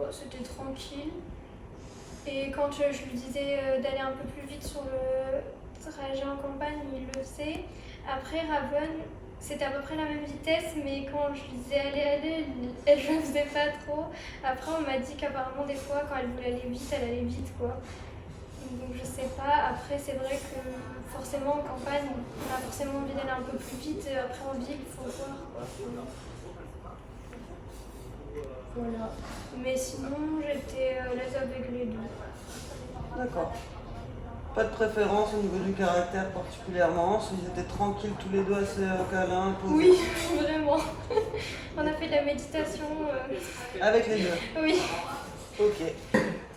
Bon, c'était tranquille. Et quand je lui disais d'aller un peu plus vite sur le trajet en campagne, il le sait. Après, Raven, c'était à peu près la même vitesse, mais quand je lui disais allez, elle ne le faisait pas trop. Après, on m'a dit qu'apparemment, des fois, quand elle voulait aller vite, elle allait vite, quoi. Donc, je sais pas. Après, c'est vrai que forcément, en campagne, on a forcément envie d'aller un peu plus vite. Après, en ville, il faut voir, quoi. Voilà. Mais sinon, j'étais à l'aise avec les deux. D'accord. Pas de préférence au niveau du caractère particulièrement, ils étaient tranquilles tous les deux assez câlins. Posés. Oui, vraiment. On a fait de la méditation. Avec les deux. Oui. Ok.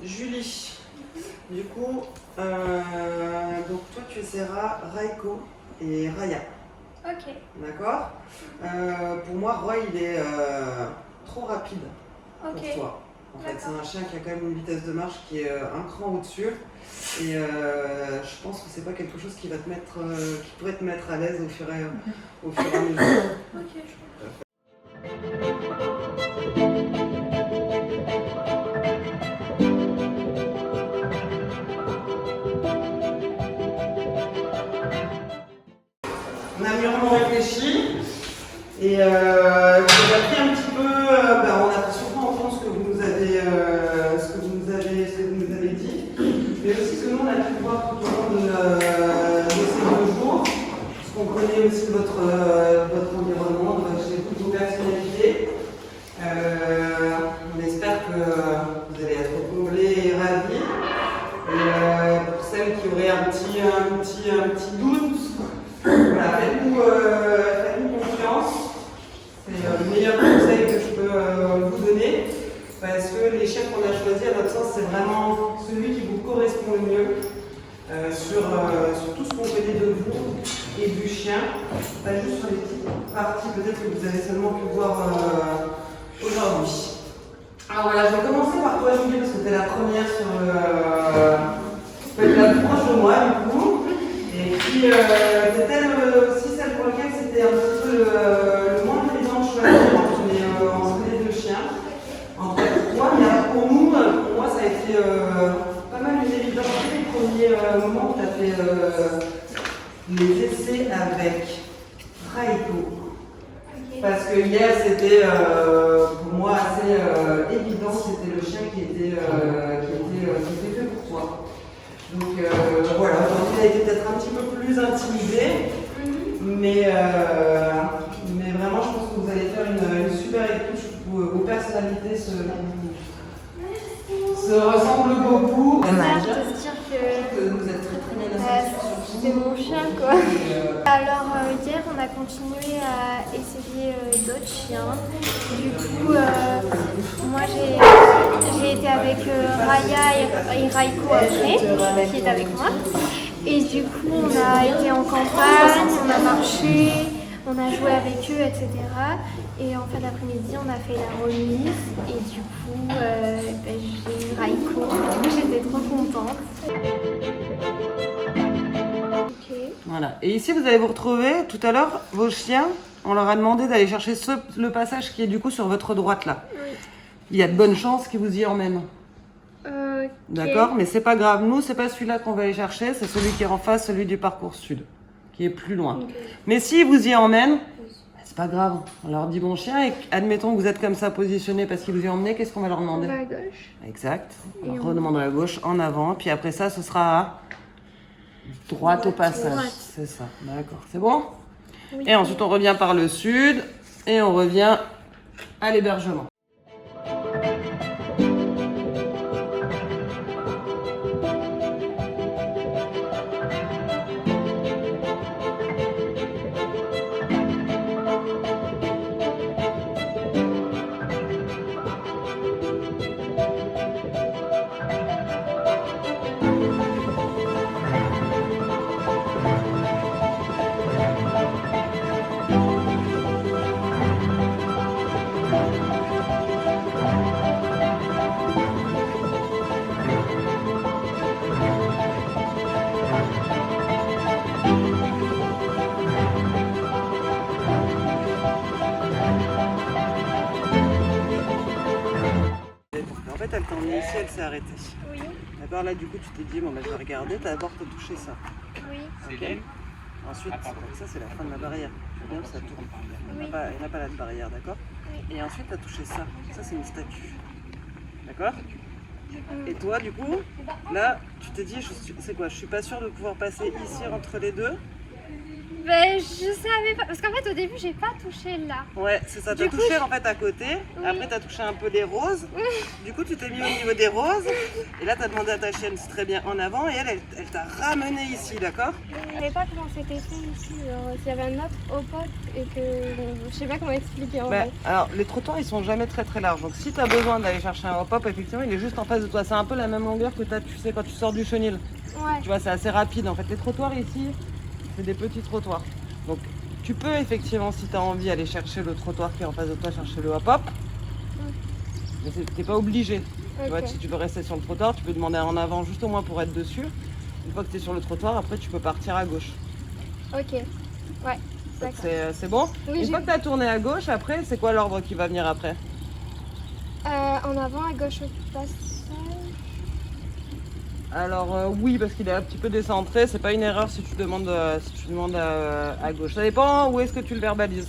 Julie, du coup, donc toi tu essaieras Raiko et Raya. Ok. D'accord. Pour moi, Roy il est trop rapide pour toi. En fait, c'est un chien qui a quand même une vitesse de marche qui est un cran au-dessus. Et je pense que c'est pas quelque chose qui va te mettre, qui pourrait te mettre à l'aise au fur et à mesure. Ok, je comprends. On a mûrement réfléchi et on a pris un petit peu, on a surtout entendu ce que vous nous avez, dit, mais aussi ce que nous on a pu voir tout au long de ces 2 jours, parce qu'on connaît aussi votre environnement, vos personnalités. On espère que vous allez être comblés et ravis. Et pour celles qui auraient un petit doute, voilà, faites-nous confiance. C'est le meilleur conseil que je peux vous donner. Parce que les chiens qu'on a choisis, à notre sens, c'est vraiment celui qui vous correspond le mieux sur tout ce qu'on connaît de vous et du chien. Pas juste sur les petites parties peut-être que vous avez seulement pu voir aujourd'hui. Alors voilà, je vais commencer par toi, Julie, parce que tu es la première sur la plus proche de moi, du coup. Et puis, c'était aussi celle pour laquelle c'était un petit peu le moins évident de choisir entre les 2 chiens. En fait, pour toi, mais pour nous, pour moi, ça a été pas mal une évidence. Dès le premier moment où tu as fait les essais avec Raiko. Parce que hier, c'était pour moi assez évident, c'était le chien qui était fait pour toi. Donc voilà, aujourd'hui, il a été peut-être un petit peu plus intimidé, mais vraiment, je pense que vous allez faire une super écoute. Vos personnalités se ressemblent beaucoup. Dommage. De se dire que vous êtes très très bien c'est mon chien, quoi. Alors hier, on a continué à essayer d'autres chiens. Du coup, moi j'ai été avec Raya et Raiko après, qui est avec moi. Et du coup, on a été en campagne, on a marché, on a joué avec eux, etc. Et en fin d'après-midi, on a fait la remise. Et du coup, j'ai eu Raiko. Du coup, j'étais trop contente. Voilà. Et ici, vous allez vous retrouver tout à l'heure, vos chiens, on leur a demandé d'aller chercher le passage qui est du coup sur votre droite là. Oui. Il y a de bonnes chances qu'ils vous y emmènent. Okay. D'accord, mais c'est pas grave. Nous, c'est pas celui-là qu'on va aller chercher, c'est celui qui est en face, celui du parcours sud, qui est plus loin. Okay. Mais s'ils vous y emmènent, c'est pas grave. On leur dit bon chien et admettons que vous êtes comme ça positionné parce qu'ils vous y emmenent, qu'est-ce qu'on va leur demander? À gauche. Exact. On leur redemande à la gauche, en avant, puis après ça, ce sera à droite au passage. C'est ça, d'accord. C'est bon? Oui. Et ensuite, on revient par le sud et on revient à l'hébergement. fait, elle t'a emmené ici, elle s'est arrêtée. Oui. D'accord, là, du coup, tu t'es dit, bon, bah, je vais regarder, d'abord, t'as touché ça. Oui. Ok. Ensuite, ça, c'est la fin de la barrière. Tu vois bien que ça tourne. Il n'y en a pas là de barrière, d'accord? Et ensuite, t'as touché ça. Ça, c'est une statue. D'accord? Et toi, du coup, là, tu t'es dit, c'est quoi? Je suis pas sûre de pouvoir passer ici entre les deux. Ben, je savais pas. Parce qu'en fait, au début, j'ai pas touché là. Ouais, c'est ça. T'as touché en fait à côté. Oui. Après, t'as touché un peu les roses. Du coup, tu t'es mis au niveau des roses. Et là, t'as demandé à ta chienne, c'est très bien, en avant. Et elle t'a ramené ici, d'accord? Je savais pas comment c'était fait ici. S'il y avait un autre au pot et que. Je sais pas comment expliquer en fait. Alors, les trottoirs, ils sont jamais très très larges. Donc, si t'as besoin d'aller chercher un hop-hop, effectivement, il est juste en face de toi. C'est un peu la même longueur que t'as, tu sais, quand tu sors du chenil. Ouais. Tu vois, c'est assez rapide. En fait, les trottoirs ici, c'est des petits trottoirs. Donc tu peux effectivement, si tu as envie, aller chercher le trottoir qui est en face de toi, chercher le hop-hop. Mais t'es pas obligé. Tu vois, si tu veux rester sur le trottoir, tu peux demander en avant juste au moins pour être dessus. Une fois que tu es sur le trottoir, après tu peux partir à gauche. Ok, ouais. C'est bon? Oui, une fois que tu as tourné à gauche, après, c'est quoi l'ordre qui va venir après? En avant, à gauche au passage. Alors oui, parce qu'il est un petit peu décentré, c'est pas une erreur si tu demandes, à gauche. Ça dépend où est-ce que tu le verbalises.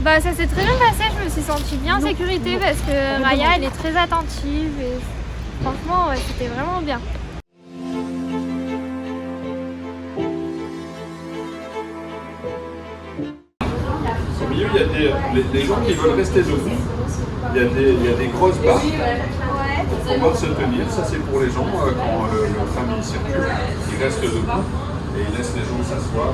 Bah ça s'est très bien passé, je me suis sentie bien en sécurité parce que Raya elle est très attentive et franchement ouais, c'était vraiment bien. Au milieu il y a des gens qui veulent rester debout, il y a des grosses barres pour pouvoir se tenir, ça c'est pour les gens quand le tram circule, ils restent debout et ils laissent les gens s'asseoir.